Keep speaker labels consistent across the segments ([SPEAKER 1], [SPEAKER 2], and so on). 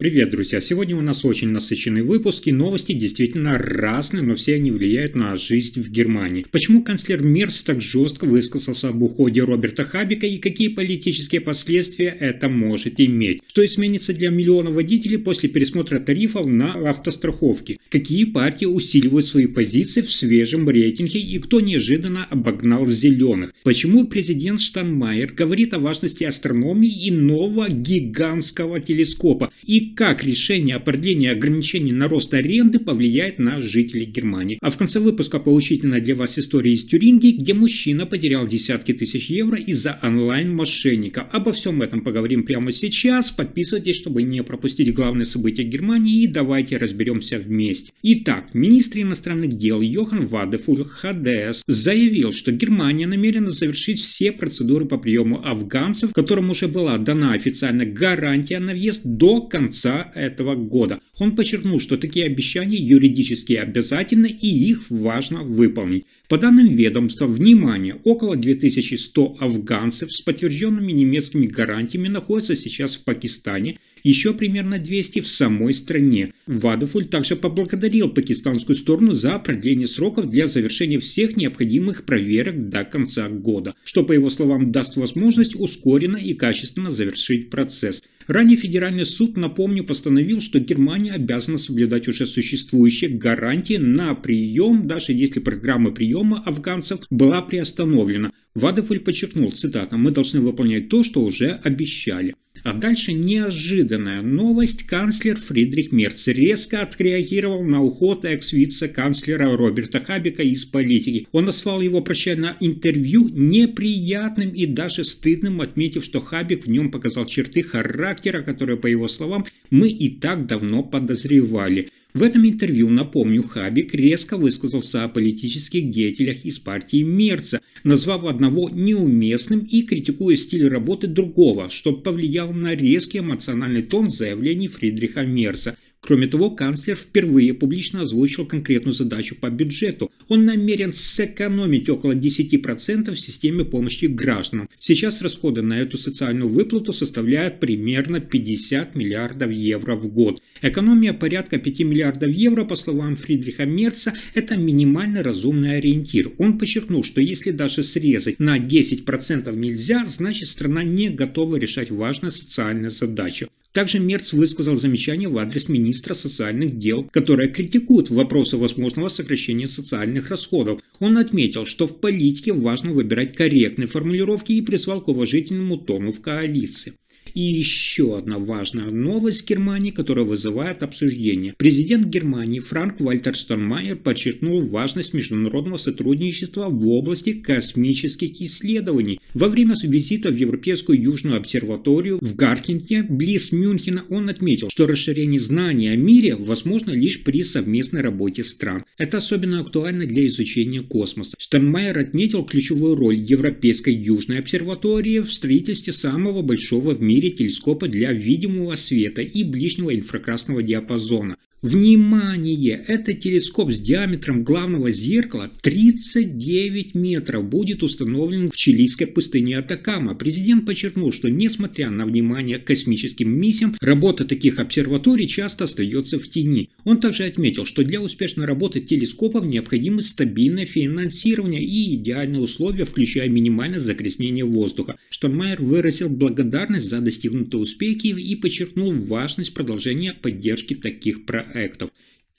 [SPEAKER 1] Привет, друзья! Сегодня у нас очень насыщенный выпуск, и новости действительно разные, но все они влияют на жизнь в Германии. Почему канцлер Мерц так жестко высказался об уходе Роберта Хабека и какие политические последствия это может иметь? Что изменится для миллионов водителей после пересмотра тарифов на автостраховки? Какие партии усиливают свои позиции в свежем рейтинге и кто неожиданно обогнал зеленых? Почему президент Штайнмайер говорит о важности астрономии и нового гигантского телескопа? И как решение о продлении ограничений на рост аренды повлияет на жителей Германии. А в конце выпуска поучительная для вас история из Тюрингии, где мужчина потерял десятки тысяч евро из-за онлайн-мошенников. Обо всем этом поговорим прямо сейчас. Подписывайтесь, чтобы не пропустить главные события Германии, и давайте разберемся вместе. Итак, министр иностранных дел Йохан Вадефуль ХДС заявил, что Германия намерена завершить все процедуры по приему афганцев, которым уже была дана официальная гарантия на въезд до конца этого года. Он подчеркнул, что такие обещания юридически обязательны и их важно выполнить. По данным ведомства, внимание, около 2100 афганцев с подтвержденными немецкими гарантиями находятся сейчас в Пакистане, еще примерно 200 в самой стране. Вадефуль также поблагодарил пакистанскую сторону за продление сроков для завершения всех необходимых проверок до конца года, что, по его словам, даст возможность ускоренно и качественно завершить процесс. Ранее Федеральный суд, напомню, постановил, что Германия обязана соблюдать уже существующие гарантии на прием, даже если программа приема афганцев была приостановлена. Вадефуль подчеркнул, цитата, «Мы должны выполнять то, что уже обещали». А дальше неожиданная новость. Канцлер Фридрих Мерц резко отреагировал на уход экс-вице-канцлера Роберта Хабека из политики. Он назвал его прощальное интервью неприятным и даже стыдным, отметив, что Хабек в нем показал черты характера, которые, по его словам, мы и так давно подозревали. В этом интервью, напомню, Хабек резко высказался о политических деятелях из партии Мерца, назвав одного неуместным и критикуя стиль работы другого, что повлияло на резкий эмоциональный тон заявлений Фридриха Мерца. Кроме того, канцлер впервые публично озвучил конкретную задачу по бюджету. Он намерен сэкономить около 10% в системе помощи гражданам. Сейчас расходы на эту социальную выплату составляют примерно 50 миллиардов евро в год. Экономия порядка 5 миллиардов евро, по словам Фридриха Мерца, это минимально разумный ориентир. Он подчеркнул, что если даже срезать на 10% нельзя, значит страна не готова решать важную социальную задачу. Также Мерц высказал замечание в адрес министра социальных дел, которая критикует вопросы возможного сокращения социальных расходов. Он отметил, что в политике важно выбирать корректные формулировки и призвал к уважительному тону в коалиции. И еще одна важная новость Германии, которая вызывает обсуждение. Президент Германии Франк-Вальтер Штайнмайер подчеркнул важность международного сотрудничества в области космических исследований. Во время визита в Европейскую Южную обсерваторию в Гаркинте, близ Мюнхена, он отметил, что расширение знаний о мире возможно лишь при совместной работе стран. Это особенно актуально для изучения космоса. Штайнмайер отметил ключевую роль Европейской Южной обсерватории в строительстве самого большого в мире телескопа для видимого света и ближнего инфракрасного диапазона. Внимание! Этот телескоп с диаметром главного зеркала 39 метров будет установлен в чилийской пустыне Атакама. Президент подчеркнул, что несмотря на внимание к космическим миссиям, работа таких обсерваторий часто остается в тени. Он также отметил, что для успешной работы телескопов необходимо стабильное финансирование и идеальные условия, включая минимальное загрязнение воздуха. Штайнмайер выразил благодарность за достигнутые успехи и подчеркнул важность продолжения поддержки таких проектов.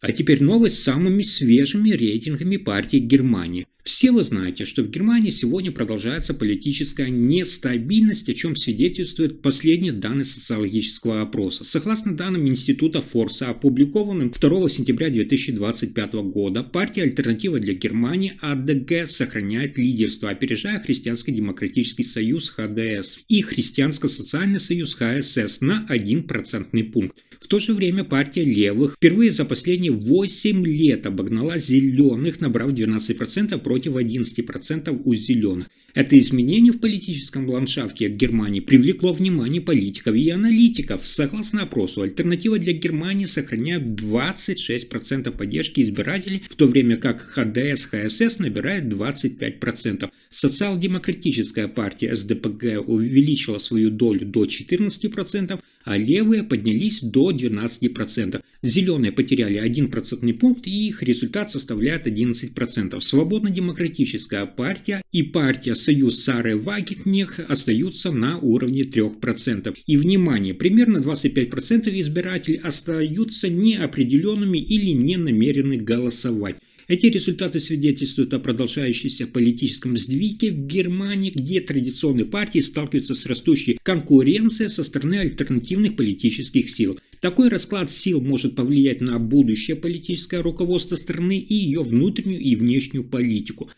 [SPEAKER 1] А теперь новость с самыми свежими рейтингами партии Германии. Все вы знаете, что в Германии сегодня продолжается политическая нестабильность, о чем свидетельствуют последние данные социологического опроса. Согласно данным Института Форса, опубликованным 2 сентября 2025 года, партия «Альтернатива для Германии» АДГ сохраняет лидерство, опережая Христианско-демократический союз ХДС и Христианско-социальный союз ХСС на 1 процентный пункт. В то же время партия левых впервые за последние 8 лет обогнала зеленых, набрав 12% против 11% у зеленых. Это изменение в политическом ландшафте Германии привлекло внимание политиков и аналитиков. Согласно опросу, «Альтернатива для Германии» сохраняет 26% поддержки избирателей, в то время как ХДС-ХСС набирает 25%. Социал-демократическая партия СДПГ увеличила свою долю до 14%, а левые поднялись до 12%. Зеленые потеряли 1% пункт, и их результат составляет 11%. Свободно-демократическая партия и партия Союз Сары Вагенех остаются на уровне 3%. И, внимание, примерно 25% избирателей остаются неопределенными или не намерены голосовать. Эти результаты свидетельствуют о продолжающемся политическом сдвиге в Германии, где традиционные партии сталкиваются с растущей конкуренцией со стороны альтернативных политических сил. Такой расклад сил может повлиять на будущее политическое руководство страны и ее внутреннюю и внешнюю политику.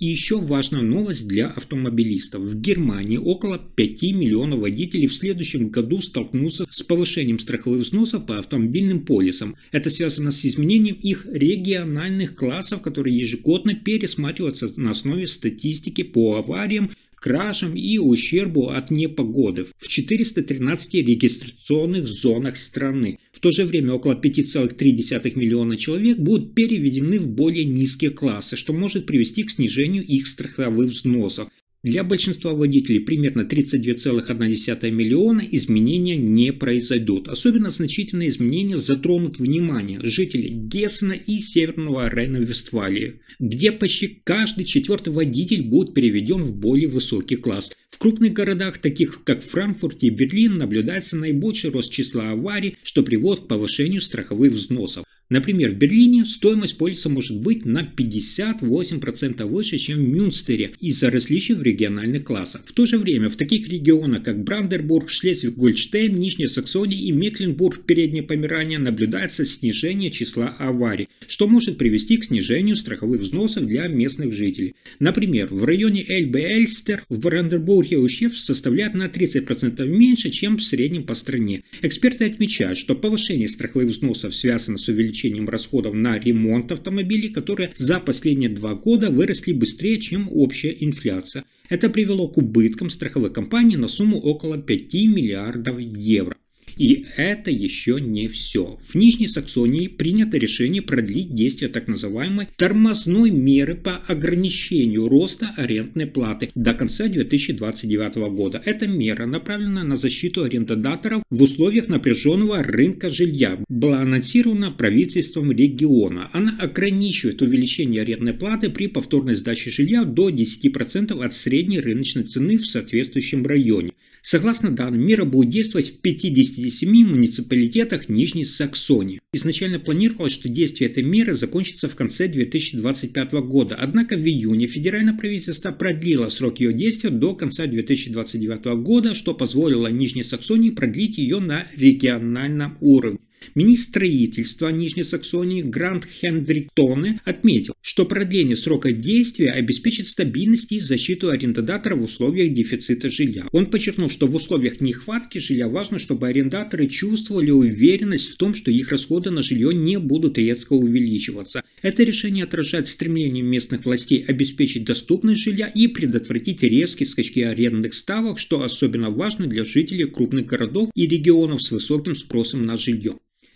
[SPEAKER 1] И еще важная новость для автомобилистов. В Германии около 5 миллионов водителей в следующем году столкнутся с повышением страховых взносов по автомобильным полисам. Это связано с изменением их региональных классов, которые ежегодно пересматриваются на основе статистики по авариям, кражам и ущербу от непогоды в 413 регистрационных зонах страны. В то же время около 5,3 миллиона человек будут переведены в более низкие классы, что может привести к снижению их страховых взносов. Для большинства водителей, примерно 32,1 миллиона, изменения не произойдут. Особенно значительные изменения затронут внимание жителей Гессена и Северного Рейна-Вестфалии, где почти каждый четвертый водитель будет переведен в более высокий класс. В крупных городах, таких как Франкфурт и Берлин, наблюдается наибольший рост числа аварий, что приводит к повышению страховых взносов. Например, в Берлине стоимость полиса может быть на 58% выше, чем в Мюнстере, из-за различий в региональных классах. В то же время в таких регионах, как Бранденбург, Шлезвиг-Гольштейн, Нижняя Саксония и Мекленбург, Переднее Померания, наблюдается снижение числа аварий, что может привести к снижению страховых взносов для местных жителей. Например, в районе Эльбе-Эльстер в Бранденбурге ущерб составляет на 30% меньше, чем в среднем по стране. Эксперты отмечают, что повышение страховых взносов связано с увеличением расходов на ремонт автомобилей, которые за последние 2 года выросли быстрее, чем общая инфляция. Это привело к убыткам страховых компаний на сумму около 5 миллиардов евро. И это еще не все. В Нижней Саксонии принято решение продлить действие так называемой тормозной меры по ограничению роста арендной платы до конца 2029 года. Эта мера направлена на защиту арендодателей в условиях напряженного рынка жилья. Была анонсирована правительством региона. Она ограничивает увеличение арендной платы при повторной сдаче жилья до 10% от средней рыночной цены в соответствующем районе. Согласно данным, мера будет действовать в 57 муниципалитетах Нижней Саксонии. Изначально планировалось, что действие этой меры закончится в конце 2025 года, однако в июне федеральное правительство продлило срок ее действия до конца 2029 года, что позволило Нижней Саксонии продлить ее на региональном уровне. Министр строительства Нижней Саксонии Грант Хендриктоне отметил, что продление срока действия обеспечит стабильность и защиту арендодателя в условиях дефицита жилья. Он подчеркнул, что в условиях нехватки жилья важно, чтобы арендаторы чувствовали уверенность в том, что их расходы на жилье не будут резко увеличиваться. Это решение отражает стремление местных властей обеспечить доступность жилья и предотвратить резкие скачки арендных ставок, что особенно важно для жителей крупных городов и регионов с высоким спросом на жилье.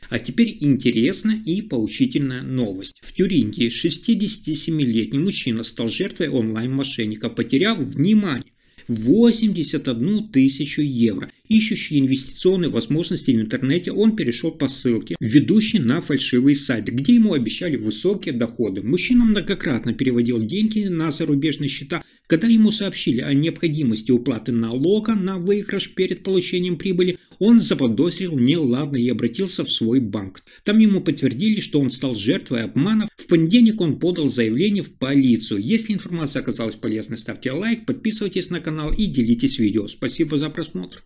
[SPEAKER 1] А теперь интересная и поучительная новость. В Тюрингии 67-летний мужчина стал жертвой онлайн-мошенников, потеряв, внимание, 81 тысячу евро. Ищущий инвестиционные возможности в интернете, он перешел по ссылке, ведущей на фальшивый сайт, где ему обещали высокие доходы. Мужчина многократно переводил деньги на зарубежные счета. Когда ему сообщили о необходимости уплаты налога на выигрыш перед получением прибыли, он заподозрил неладное и обратился в свой банк. Там ему подтвердили, что он стал жертвой обманов. В понедельник он подал заявление в полицию. Если информация оказалась полезной, ставьте лайк, подписывайтесь на канал и делитесь видео. Спасибо за просмотр.